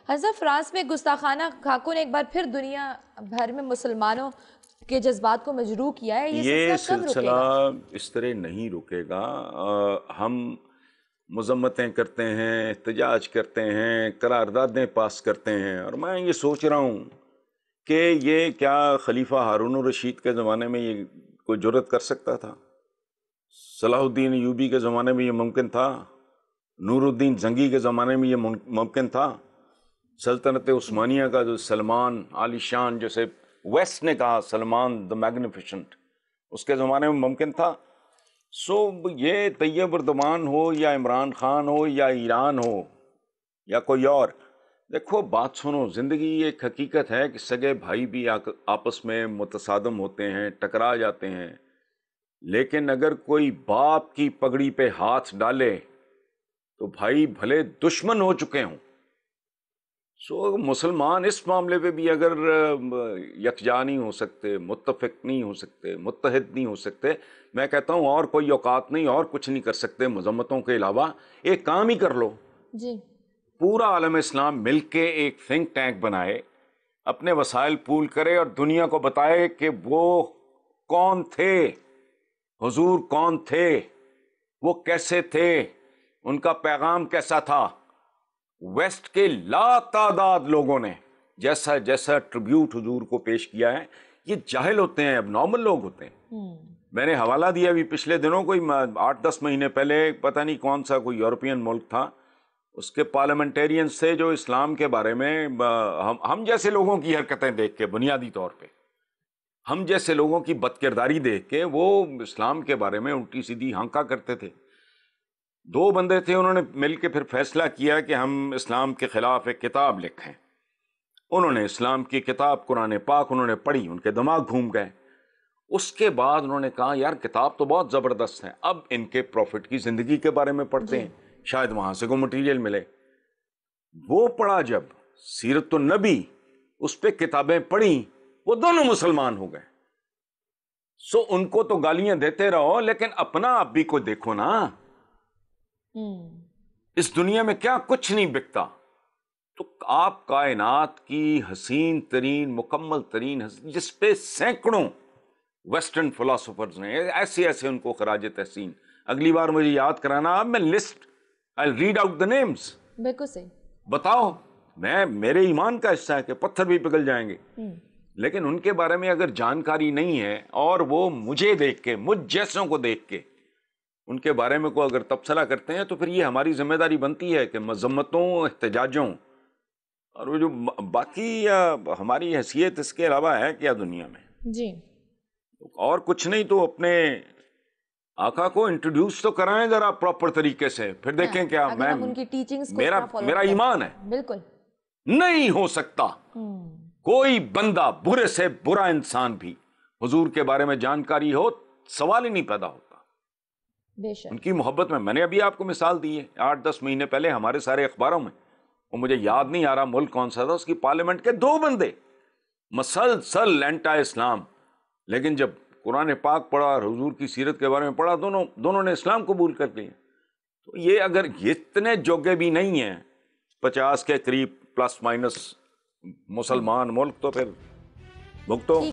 حضرت فرانس میں گستاخانہ خاکوں نے ایک بار پھر دنیا بھر میں مسلمانوں کے جذبات کو مجروح کیا ہے. یہ یہ سلسلہ کب سلسلہ رکے گا؟ اس طرح نہیں رکے گا. ہم مذمتیں کرتے ہیں، احتجاج کرتے ہیں، قراردادیں پاس کرتے ہیں، اور میں یہ سوچ رہا ہوں کہ یہ کیا خلیفہ ہارون الرشید کے زمانے میں یہ کوئی جرأت کر سکتا تھا؟ صلاح الدین ایوبی کے زمانے میں یہ ممکن تھا؟ نور الدین زنگی کے زمانے میں یہ ممکن تھا؟ سلطنت عثمانیہ کا جو سلمان عالی شان، جیسے ویسٹ نے کہا سلمان دا میگنیفیشنٹ، اس کے زمانے میں ممکن تھا؟ یہ طیب اردوان ہو یا عمران خان ہو یا ایران ہو یا کوئی اور، دیکھو بات سنو، زندگی ایک حقیقت ہے کہ سگے بھائی بھی آپس میں متصادم ہوتے ہیں، ٹکرا جاتے ہیں، لیکن اگر کوئی باپ کی پگڑی پہ ہاتھ ڈالے تو بھائی بھلے دشمن ہو چکے ہوں. مسلمان اس معاملے پہ بھی اگر یکجا نہیں ہو سکتے، متفق نہیں ہو سکتے، متحد نہیں ہو سکتے، میں کہتا ہوں اور کوئی اوقات نہیں، اور کچھ نہیں کر سکتے مذمتوں کے علاوہ. ایک کام ہی کر لو، جی پورا عالم اسلام مل کے ایک تھنک ٹینک بنائے، اپنے وسائل پول کرے اور دنیا کو بتائے کہ وہ کون تھے، حضور کون تھے، وہ کیسے تھے، ان کا پیغام کیسا تھا. ویسٹ کے لا تعداد لوگوں نے جیسا جیسا ٹریبیوٹ حضور کو پیش کیا ہے. یہ جاہل ہوتے ہیں، اب نارمل لوگ ہوتے ہیں. میں نے حوالہ دیا بھی پچھلے دنوں، کوئی 8-10 مہینے پہلے، پتہ نہیں کون سا کوئی یورپین ملک تھا، اس کے پارلیمنٹیرینز سے جو اسلام کے بارے میں ہم جیسے لوگوں کی حرکتیں دیکھ کے، بنیادی طور پہ ہم جیسے لوگوں کی بد کرداری دیکھ کے وہ اسلام کے بارے میں الٹی سیدھی ہانکا کرتے تھے. 2 بندے تھے، انہوں نے مل کے پھر فیصلہ کیا کہ ہم اسلام کے خلاف ایک کتاب لکھیں. انہوں نے اسلام کی کتاب قرآن پاک انہوں نے پڑھی، ان کے دماغ گھوم گئے. اس کے بعد انہوں نے کہا یار کتاب تو بہت زبردست ہے، اب ان کے پروفٹ کی زندگی کے بارے میں پڑھتے ہیں، شاید وہاں سے کوئی مٹیریل ملے. وہ پڑھا جب سیرت النبی، اس پہ کتابیں پڑھی، وہ دونوں مسلمان ہو گئے. ان کو تو گالیاں دیتے رہو، لیکن اپنا آپ بھی کو دیکھو نا. اس دنیا میں کیا کچھ نہیں بکتا. تو آپ کائنات کی حسین ترین، مکمل ترین جس پہ سینکڑوں ویسٹرن فلاسفرز نے ایسے ایسے ان کو خراج تحسین. اگلی بار مجھے یاد کرانا، میں list I'll read out the names. بالکل صحیح. بتاؤ، میرے ایمان کا حصہ ہے کہ پتھر بھی پگھل جائیں گے، لیکن ان کے بارے میں اگر جانکاری نہیں ہے اور وہ مجھے دیکھ کے، مجھ جیسوں کو دیکھ کے ان کے بارے میں کوئی اگر تبصرہ کرتے ہیں، تو پھر یہ ہماری ذمہ داری بنتی ہے کہ مذمتوں، احتجاجوں، اور وہ جو باقی ہماری حیثیت اس کے علاوہ ہے کیا دنیا میں. جی اور کچھ نہیں تو اپنے آقا کو انٹروڈیوس تو کرائیں ذرا پراپر طریقے سے، پھر دیکھیں کیا. اگر ہم ان کی ٹیچنگز کو میرا ایمان ہے بالکل نہیں ہو سکتا کوئی بندہ، برے سے برا انسان بھی، حضور کے بارے میں جانکاری ہو، سوال ہی نہیں پیدا ہوتا. بے شک. ان کی محبت میں نے ابھی آپ کو مثال دی ہے، 8-10 مہینے پہلے ہمارے سارے اخباروں میں، وہ مجھے یاد نہیں آ رہا ملک کون سا تھا، اس کی پارلیمنٹ کے 2 بندے مسلسل اینٹا اسلام، لیکن جب قرآن پاک پڑھا اور حضور کی سیرت کے بارے میں پڑھا، دونوں نے اسلام قبول کر لیا. تو یہ اگر اتنے جوگے بھی نہیں ہیں، 50 کے قریب پلس مائنس مسلمان ملک، تو پھر بھگتو.